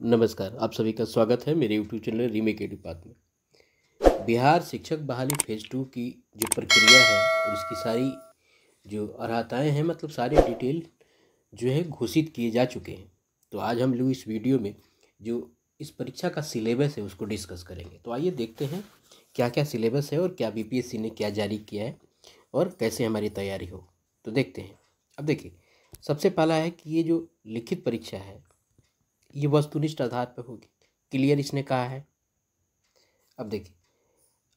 नमस्कार, आप सभी का स्वागत है मेरे YouTube channel remake edu path में। बिहार शिक्षक बहाली फेज़ 2 की जो प्रक्रिया है और इसकी सारी जो अर्हताएँ हैं, मतलब सारे डिटेल जो है घोषित किए जा चुके हैं। तो आज हम लोग इस वीडियो में जो इस परीक्षा का सिलेबस है उसको डिस्कस करेंगे। तो आइए देखते हैं क्या क्या सिलेबस है और क्या बीपीएससी ने क्या जारी किया है और कैसे हमारी तैयारी हो। तो देखते हैं। अब देखिए, सबसे पहला है कि ये जो लिखित परीक्षा है ये वस्तुनिष्ठ आधार पर होगी, क्लियर इसने कहा है। अब देखिए,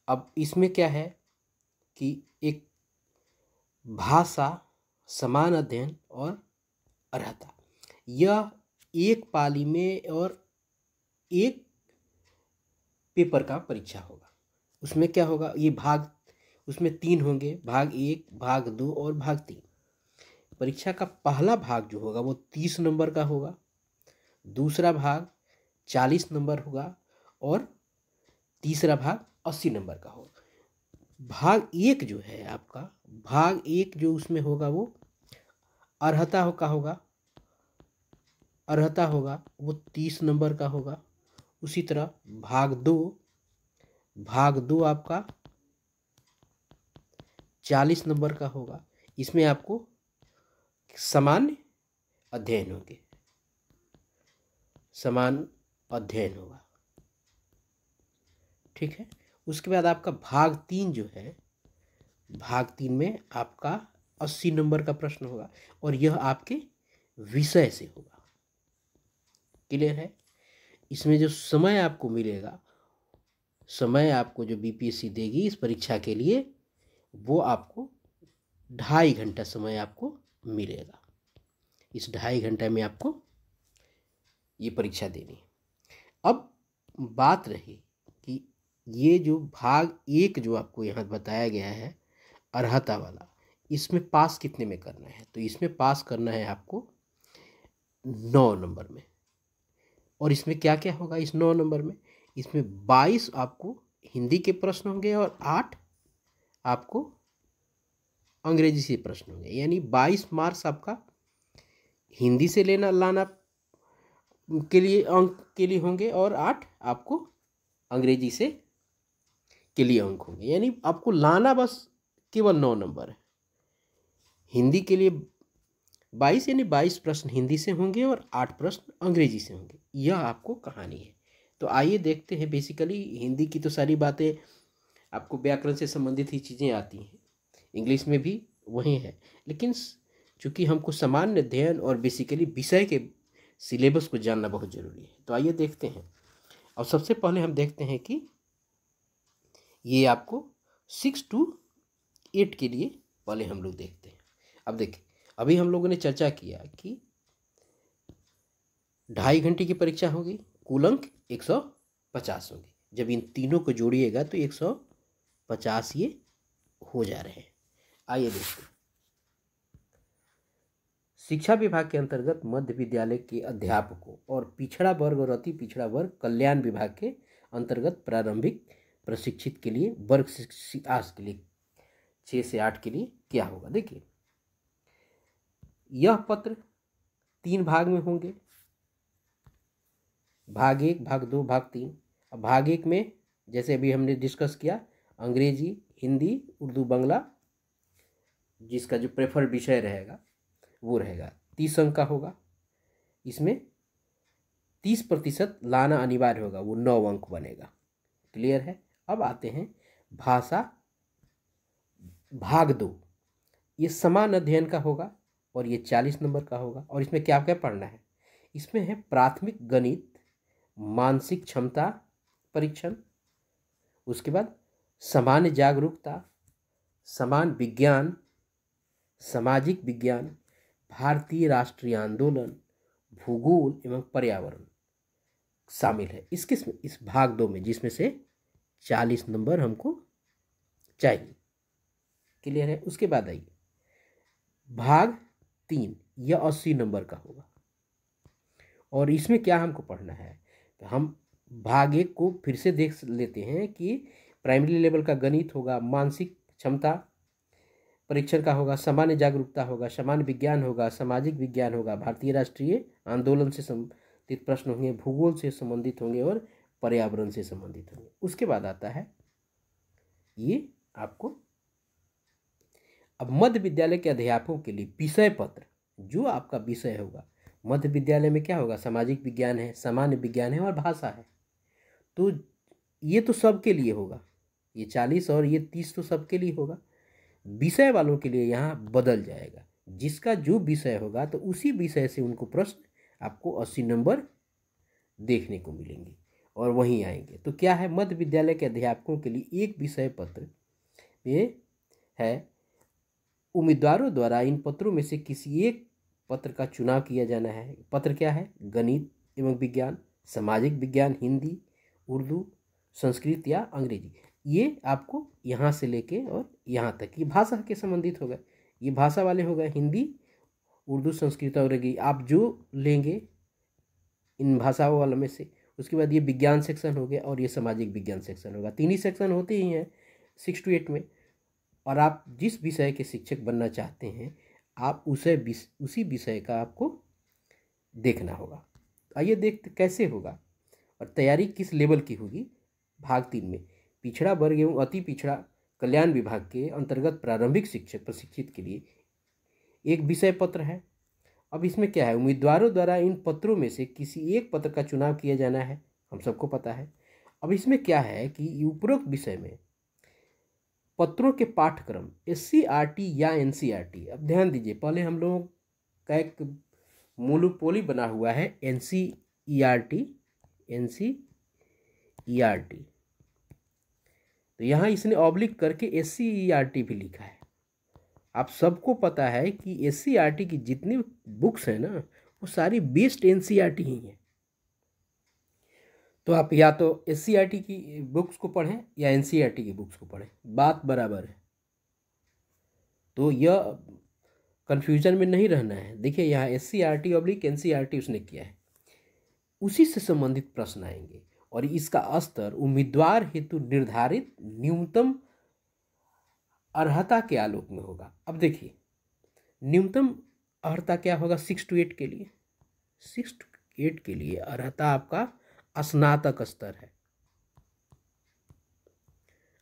अब इसमें क्या है कि एक भाषा, समान अध्ययन और अर्हता, यह एक पाली में और एक पेपर का परीक्षा होगा। उसमें क्या होगा, ये भाग उसमें 3 होंगे, भाग 1, भाग 2 और भाग 3। परीक्षा का पहला भाग जो होगा वो 30 नंबर का होगा, दूसरा भाग 40 नंबर होगा और तीसरा भाग 80 नंबर का होगा। भाग 1 जो है आपका, भाग 1 जो उसमें होगा वो अर्हता होगा वो 30 नंबर का होगा। उसी तरह भाग 2 आपका 40 नंबर का होगा। इसमें आपको सामान्य अध्ययन होगा, ठीक है। उसके बाद आपका भाग 3 जो है, भाग 3 में आपका 80 नंबर का प्रश्न होगा और यह आपके विषय से होगा, क्लियर है। इसमें जो समय आपको मिलेगा, समय आपको जो बीपीएससी देगी इस परीक्षा के लिए, वो आपको 2.5 घंटा समय आपको मिलेगा। इस 2.5 घंटे में आपको ये परीक्षा देनी है। अब बात रही कि ये जो भाग 1 जो आपको यहाँ बताया गया है अर्हता वाला, इसमें पास कितने में करना है, तो इसमें पास करना है आपको 9 नंबर में। और इसमें क्या क्या होगा इस 9 नंबर में, इसमें 22 आपको हिंदी के प्रश्न होंगे और 8 आपको अंग्रेजी से प्रश्न होंगे, यानी 22 मार्क्स आपका हिंदी से लाना के लिए अंक के लिए होंगे और 8 आपको अंग्रेजी से के लिए अंक होंगे। यानी आपको लाना बस केवल 9 नंबर है। हिंदी के लिए 22 यानी 22 प्रश्न हिंदी से होंगे और 8 प्रश्न अंग्रेजी से होंगे। यह आपको कहानी है। तो आइए देखते हैं। बेसिकली हिंदी की तो सारी बातें आपको व्याकरण से संबंधित ही चीज़ें आती हैं, इंग्लिश में भी वही है, लेकिन चूँकि हमको सामान्य अध्ययन और बेसिकली विषय के सिलेबस को जानना बहुत ज़रूरी है। तो आइए देखते हैं। और सबसे पहले हम देखते हैं कि ये आपको 6 to 8 के लिए पहले हम लोग देखते हैं। अब देखिए, अभी हम लोगों ने चर्चा किया कि 2.5 घंटे की परीक्षा होगी, कुल अंक 150 होंगे। जब इन तीनों को जोड़िएगा तो 150 ये हो जा रहे हैं। आइए देखते हैं। शिक्षा विभाग के अंतर्गत मध्य विद्यालय के अध्यापकों और पिछड़ा वर्ग और अति पिछड़ा वर्ग कल्याण विभाग के अंतर्गत प्रारंभिक प्रशिक्षित के लिए वर्ग आज के लिए 6 से 8 के लिए क्या होगा। देखिए, यह पत्र 3 भाग में होंगे, भाग 1, भाग 2, भाग 3। अब भाग 1 में जैसे अभी हमने डिस्कस किया, अंग्रेजी, हिंदी, उर्दू, बांग्ला, जिसका जो प्रेफर्ड विषय रहेगा वो रहेगा, 30 अंक का होगा। इसमें 30% लाना अनिवार्य होगा, वो 9 अंक बनेगा, क्लियर है। अब आते हैं भाषा, भाग 2, ये समान अध्ययन का होगा और ये 40 नंबर का होगा। और इसमें क्या क्या पढ़ना है, इसमें है प्राथमिक गणित, मानसिक क्षमता परीक्षण, उसके बाद सामान्य जागरूकता, समान विज्ञान, सामाजिक विज्ञान, भारतीय राष्ट्रीय आंदोलन, भूगोल एवं पर्यावरण शामिल है इस भाग 2 में, जिसमें से 40 नंबर हमको चाहिए, क्लियर है। उसके बाद आइए भाग 3, यह 80 नंबर का होगा। और इसमें क्या हमको पढ़ना है, तो हम भाग 1 को फिर से देख लेते हैं कि प्राइमरी लेवल का गणित होगा, मानसिक क्षमता परीक्षण का होगा, सामान्य जागरूकता होगा, सामान्य विज्ञान होगा, सामाजिक विज्ञान होगा, भारतीय राष्ट्रीय आंदोलन से संबंधित प्रश्न होंगे, भूगोल से संबंधित होंगे और पर्यावरण से संबंधित होंगे। उसके बाद आता है ये आपको अब मध्य विद्यालय के अध्यापकों के लिए विषय पत्र, जो आपका विषय होगा मध्य विद्यालय में क्या होगा, सामाजिक विज्ञान है, सामान्य विज्ञान है और भाषा है। तो ये तो सबके लिए होगा, ये 40 और ये 30 तो सबके लिए होगा। विषय वालों के लिए यहाँ बदल जाएगा, जिसका जो विषय होगा तो उसी विषय से उनको प्रश्न आपको 80 नंबर देखने को मिलेंगे और वहीं आएंगे। तो क्या है, मध्य विद्यालय के अध्यापकों के लिए एक विषय पत्र ये है, उम्मीदवारों द्वारा इन पत्रों में से किसी एक पत्र का चुनाव किया जाना है। पत्र क्या है, गणित एवं विज्ञान, सामाजिक विज्ञान, हिंदी, उर्दू, संस्कृत या अंग्रेजी। ये आपको यहाँ से लेके और यहाँ तक ये भाषा के संबंधित होगा, ये भाषा वाले होगा, हिंदी, उर्दू, संस्कृत और अंग्रेजी आप जो लेंगे इन भाषाओं वालों में से। उसके बाद ये विज्ञान सेक्शन हो गया और ये सामाजिक विज्ञान सेक्शन होगा। 3 ही सेक्शन होते ही हैं 6 to 8 में। और आप जिस विषय के शिक्षक बनना चाहते हैं आप उसी विषय का आपको देखना होगा। आइए देखते कैसे होगा और तैयारी किस लेवल की होगी। भाग 3 में पिछड़ा वर्ग एवं अति पिछड़ा कल्याण विभाग के अंतर्गत प्रारंभिक शिक्षक प्रशिक्षित के लिए एक विषय पत्र है। अब इसमें क्या है, उम्मीदवारों द्वारा इन पत्रों में से किसी एक पत्र का चुनाव किया जाना है, हम सबको पता है। अब इसमें क्या है कि उपरोक्त विषय में पत्रों के पाठ्यक्रम SCRT या NCERT, अब ध्यान दीजिए पहले हम लोगों का एक मोनोपोली बना हुआ है NCERT, तो यहाँ इसने ऑब्लिक करके SCERT भी लिखा है। आप सबको पता है कि SCERT की जितनी बुक्स हैं ना वो सारी बेस्ड NCERT ही हैं। तो आप या तो SCERT की बुक्स को पढ़ें या NCERT की बुक्स को पढ़ें, बात बराबर है। तो यह कन्फ्यूजन में नहीं रहना है। देखिए यहाँ SCERT/NCERT उसने किया है, उसी से संबंधित प्रश्न आएंगे और इसका स्तर उम्मीदवार हेतु निर्धारित न्यूनतम अर्हता के आलोक में होगा। अब देखिए न्यूनतम अर्हता क्या होगा 6 to 8 के लिए। 6 to 8 के लिए अर्हता आपका स्नातक स्तर है,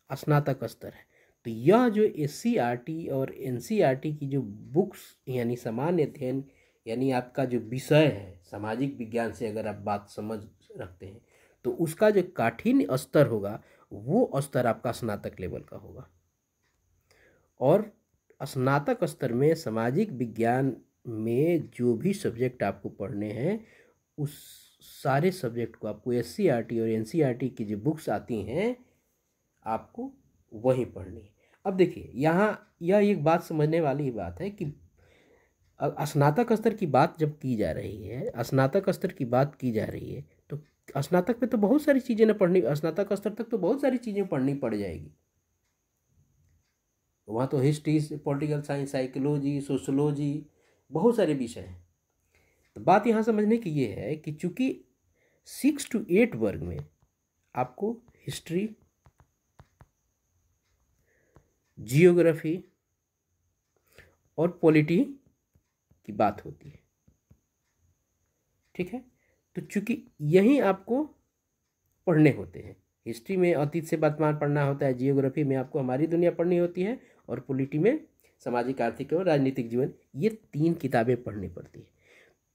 स्नातक स्तर है। तो यह जो SCERT और NCERT की जो बुक्स यानी सामान्य अध्ययन यानी आपका जो विषय है सामाजिक विज्ञान से अगर आप बात समझ रखते हैं तो उसका जो काठिन्य स्तर होगा वो स्तर आपका स्नातक लेवल का होगा। और स्नातक स्तर में सामाजिक विज्ञान में जो भी सब्जेक्ट आपको पढ़ने हैं उस सारे सब्जेक्ट को आपको SCERT और NCERT की जो बुक्स आती हैं आपको वही पढ़नी है। अब देखिए यहाँ यह एक बात समझने वाली बात है कि स्नातक स्तर की बात जब की जा रही है, स्नातक स्तर की बात की जा रही है तो स्नातक में तो बहुत सारी चीज़ें न पढ़नी, स्नातक स्तर तक तो बहुत सारी चीज़ें पढ़नी पड़ जाएगी। वहाँ तो history, political science, psychology, sociology, बहुत सारे विषय हैं। तो बात यहाँ समझने की ये है कि चूँकि 6 to 8 वर्ग में आपको हिस्ट्री, जियोग्राफी और पॉलिटी की बात होती है, ठीक है। तो चूँकि यही आपको पढ़ने होते हैं, हिस्ट्री में अतीत से वर्तमान पढ़ना होता है, जियोग्राफी में आपको हमारी दुनिया पढ़नी होती है और पॉलिटी में सामाजिक, आर्थिक और राजनीतिक जीवन, ये 3 किताबें पढ़नी पड़ती है।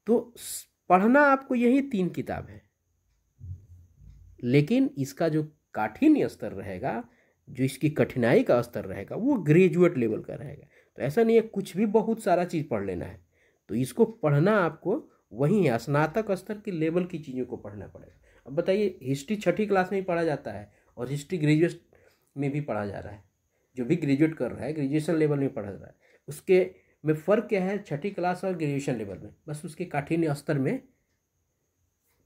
तो पढ़ना आपको यही 3 किताब है, लेकिन इसका जो काठिन्य स्तर रहेगा, जो इसकी कठिनाई का स्तर रहेगा वो ग्रेजुएट लेवल का रहेगा। तो ऐसा नहीं है कुछ भी बहुत सारा चीज़ पढ़ लेना है, तो इसको पढ़ना आपको वही है स्नातक स्तर के लेवल की चीज़ों को पढ़ना पड़ेगा। अब बताइए हिस्ट्री 6ठी क्लास में ही पढ़ा जाता है और हिस्ट्री ग्रेजुएट में भी पढ़ा जा रहा है, जो भी ग्रेजुएट कर रहा है ग्रेजुएशन लेवल में पढ़ा जा रहा है, उसके में फ़र्क क्या है 6ठी क्लास और ग्रेजुएशन लेवल में, बस उसके काठिन्य स्तर में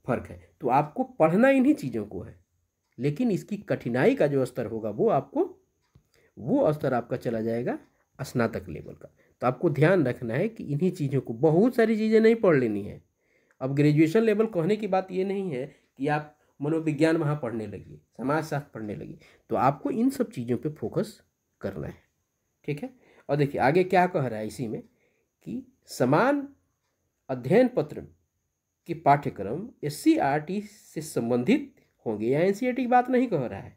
फ़र्क है। तो आपको पढ़ना इन्हीं चीज़ों को है, लेकिन इसकी कठिनाई का जो स्तर होगा वो आपको वो स्तर आपका चला जाएगा स्नातक लेवल का। तो आपको ध्यान रखना है कि इन्हीं चीज़ों को, बहुत सारी चीज़ें नहीं पढ़ लेनी है। अब ग्रेजुएशन लेवल कहने की बात ये नहीं है कि आप मनोविज्ञान वहाँ पढ़ने लगिए, समाजशास्त्र पढ़ने लगिए, तो आपको इन सब चीज़ों पे फोकस करना है, ठीक है। और देखिए आगे क्या कह रहा है इसी में कि समान अध्ययन पत्र के पाठ्यक्रम SCERT से संबंधित होंगे। या NCERT की बात नहीं कह रहा है,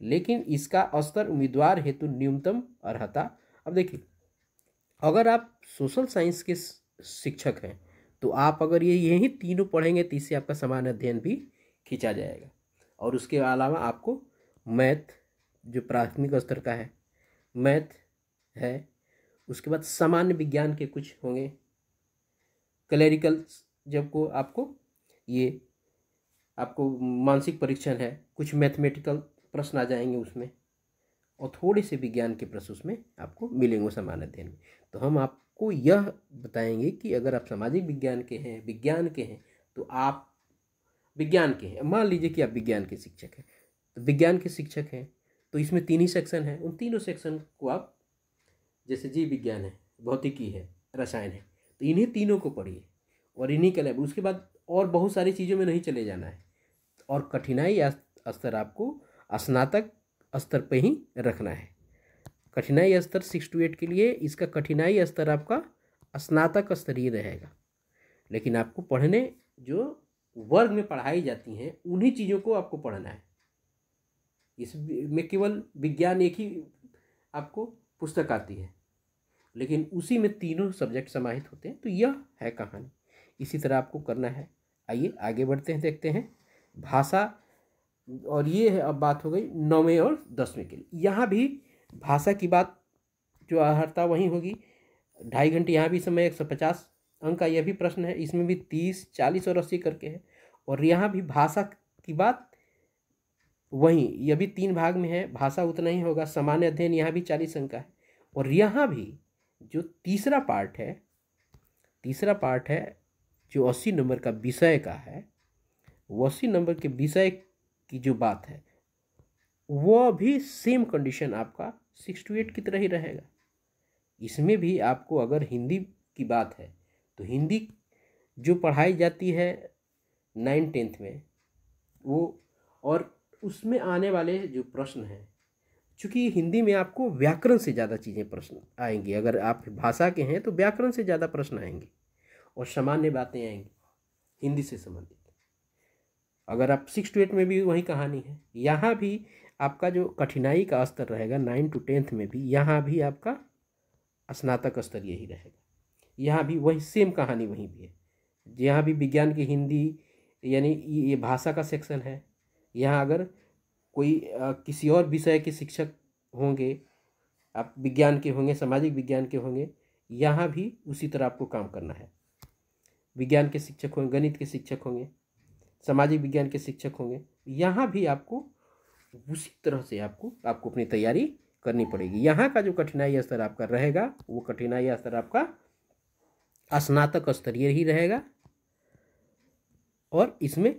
लेकिन इसका स्तर उम्मीदवार हेतु न्यूनतम अर्हता। अब देखिए, अगर आप सोशल साइंस के शिक्षक हैं तो आप अगर यही तीनों पढ़ेंगे तो इससे आपका सामान्य अध्ययन भी खींचा जाएगा। और उसके अलावा आपको मैथ जो प्राथमिक स्तर का है, मैथ है, उसके बाद सामान्य विज्ञान के कुछ होंगे, क्लरिकल जब को आपको मानसिक परीक्षण है, कुछ मैथमेटिकल प्रश्न आ जाएंगे उसमें, और थोड़े से विज्ञान के प्रश्न उसमें आपको मिलेंगे सामान्य अध्ययन में। तो हम आपको यह बताएंगे कि अगर आप सामाजिक विज्ञान के हैं, विज्ञान के हैं, तो आप विज्ञान के हैं, मान लीजिए कि आप विज्ञान के शिक्षक हैं, तो विज्ञान के शिक्षक हैं तो इसमें 3 ही सेक्शन हैं। उन तीनों सेक्शन को आप, जैसे जीव विज्ञान है, भौतिकी है, रसायन है, तो इन्हीं तीनों को पढ़िए और इन्हीं का लैब। उसके बाद और बहुत सारी चीज़ों में नहीं चले जाना है। और कठिनाई स्तर आपको स्नातक स्तर पे ही रखना है। कठिनाई स्तर 6 to 8 के लिए इसका कठिनाई स्तर आपका स्नातक स्तरीय रहेगा। लेकिन आपको पढ़ने जो वर्ग में पढ़ाई जाती हैं उन्हीं चीज़ों को आपको पढ़ना है। इसमें केवल विज्ञान एक ही आपको पुस्तक आती है, लेकिन उसी में तीनों सब्जेक्ट समाहित होते हैं। तो यह है कहानी, इसी तरह आपको करना है। आइए आगे बढ़ते हैं, देखते हैं भाषा। और ये है, अब बात हो गई 9वें और 10वें के लिए। यहाँ भी भाषा की बात जो अर्हता वहीं होगी। 2.5 घंटे यहाँ भी समय, 150 अंक का यह भी प्रश्न है। इसमें भी 30, 40 और 80 करके है। और यहाँ भी भाषा की बात वहीं, यह भी 3 भाग में है, भाषा उतना ही होगा। सामान्य अध्ययन यहाँ भी 40 अंक का है। और यहाँ भी जो तीसरा पार्ट है जो 80 नंबर का विषय का है, वो 80 नंबर के विषय की जो बात है वह भी सेम कंडीशन आपका 6 to 8 की तरह ही रहेगा। इसमें भी आपको अगर हिंदी की बात है तो हिंदी जो पढ़ाई जाती है 9th-10th में वो, और उसमें आने वाले जो प्रश्न हैं, चूँकि हिंदी में आपको व्याकरण से ज़्यादा चीज़ें प्रश्न आएंगे। अगर आप भाषा के हैं तो व्याकरण से ज़्यादा प्रश्न आएंगे और सामान्य बातें आएंगी हिंदी से संबंधित। अगर आप 6 to 8 में भी वही कहानी है। यहाँ भी आपका जो कठिनाई का स्तर रहेगा 9 to 10th में भी, यहाँ भी आपका स्नातक स्तर यही रहेगा। यहाँ भी वही सेम कहानी वहीं भी है। यहाँ भी विज्ञान की हिंदी यानी ये भाषा का सेक्शन है। यहाँ अगर कोई किसी और विषय के शिक्षक होंगे, आप विज्ञान के होंगे, सामाजिक विज्ञान के होंगे, यहाँ भी उसी तरह आपको काम करना है। विज्ञान के शिक्षक होंगे, गणित के शिक्षक होंगे, सामाजिक विज्ञान के शिक्षक होंगे, यहाँ भी आपको उसी तरह से आपको अपनी तैयारी करनी पड़ेगी। यहाँ का जो कठिनाई स्तर आपका रहेगा वो कठिनाई स्तर आपका स्नातक स्तरीय ही रहेगा। और इसमें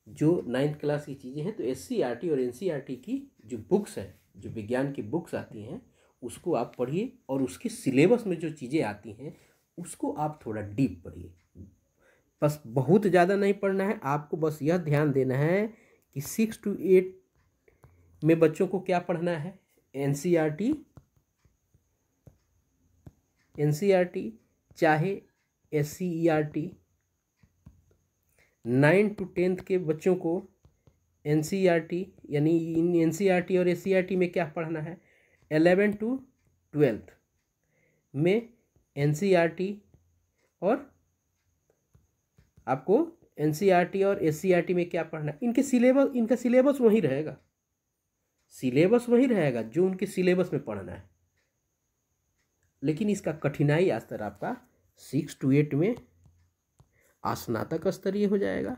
जो 9th क्लास की चीज़ें हैं तो SCERT और NCERT की जो बुक्स है, जो विज्ञान की बुक्स आती हैं, उसको आप पढ़िए और उसके सिलेबस में जो चीज़ें आती हैं उसको आप थोड़ा डीप पढ़िए। बस बहुत ज़्यादा नहीं पढ़ना है आपको, बस यह ध्यान देना है कि 6 to 8 में बच्चों को क्या पढ़ना है। NCERT चाहे SCERT, 9 to 10th के बच्चों को NCERT, यानी इन NCERT और SCERT में क्या पढ़ना है। 11 to 12th में NCERT और आपको NCERT और SCERT में क्या पढ़ना है। इनका सिलेबस वही रहेगा, जो उनके सिलेबस में पढ़ना है। लेकिन इसका कठिनाई स्तर आपका 6 to 8 में स्नातक स्तरीय हो जाएगा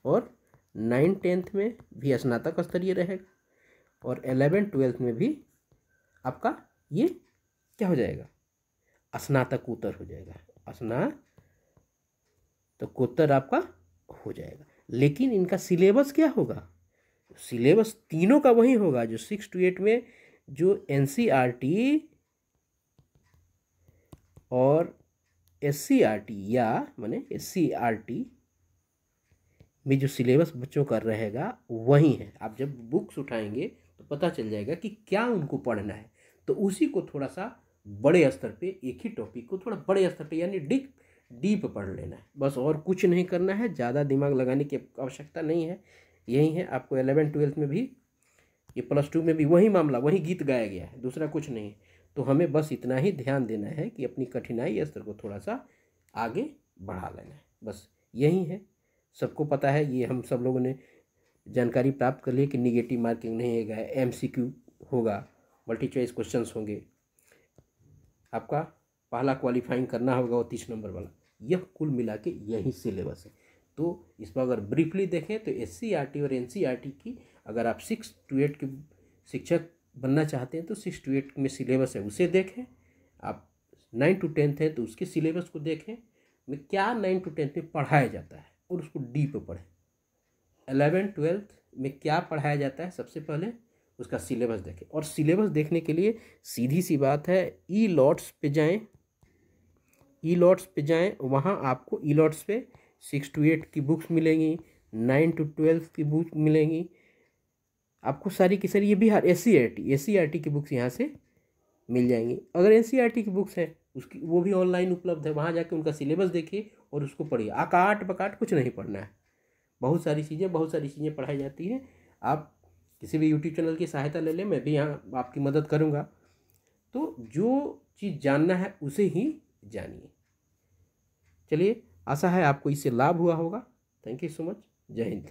और 9-10th में भी स्नातक स्तरीय रहेगा और 11-12th में भी आपका ये क्या हो जाएगा, स्नातकोत्तर हो जाएगा, स्नातकोत्तर आपका हो जाएगा। लेकिन इनका सिलेबस क्या होगा, सिलेबस तीनों का वही होगा जो 6 to 8 में जो NCERT और SCERT या माने SCERT में जो सिलेबस बच्चों का रहेगा वही है। आप जब बुक्स उठाएंगे तो पता चल जाएगा कि क्या उनको पढ़ना है, तो उसी को थोड़ा सा बड़े स्तर पे, एक ही टॉपिक को थोड़ा बड़े स्तर पे यानी डीप पढ़ लेना है, बस और कुछ नहीं करना है, ज़्यादा दिमाग लगाने की आवश्यकता नहीं है। यही है, आपको 11th-12th में भी, ये +2 में भी वही मामला, वही गीत गाया गया है, दूसरा कुछ नहीं। तो हमें बस इतना ही ध्यान देना है कि अपनी कठिनाई स्तर को थोड़ा सा आगे बढ़ा लेना है, बस यही है। सबको पता है, ये हम सब लोगों ने जानकारी प्राप्त कर ली कि निगेटिव मार्किंग नहीं होगा, MCQ होगा, मल्टी चॉइस क्वेश्चंस होंगे, आपका पहला क्वालिफाइंग करना होगा वो 30 नंबर वाला। यह कुल मिला के यही सिलेबस है। तो इस पर अगर ब्रीफली देखें तो SCERT और NCERT की, अगर आप 6 to 8 के शिक्षक बनना चाहते हैं तो 6 to 8 में सिलेबस है उसे देखें। आप 9 to 10th है तो उसके सिलेबस को देखें, में क्या 9 to 10th में पढ़ाया जाता है और उसको डीप पढ़ें। 11th-12th में क्या पढ़ाया जाता है सबसे पहले उसका सिलेबस देखें। और सिलेबस देखने के लिए सीधी सी बात है, ई-लॉट्स पे जाएं, ई-लॉट्स पे जाएं, वहाँ आपको ई-लॉट्स पे 6 to 8 की बुक्स मिलेंगी, 9 to 12 की बुक मिलेंगी, आपको सारी की सारी। ये भी हर SCERT की बुक्स यहाँ से मिल जाएंगी। अगर NCERT की बुक्स हैं उसकी, वो भी ऑनलाइन उपलब्ध है, वहाँ जाके उनका सिलेबस देखिए और उसको पढ़िए। आकाट बकाट कुछ नहीं पढ़ना है, बहुत सारी चीज़ें पढ़ाई जाती हैं। आप किसी भी यूट्यूब चैनल की सहायता ले लें, मैं भी यहाँ आपकी मदद करूँगा। तो जो चीज़ जानना है उसे ही जानिए। चलिए, आशा है आपको इससे लाभ हुआ होगा। Thank you so much. जय हिंद।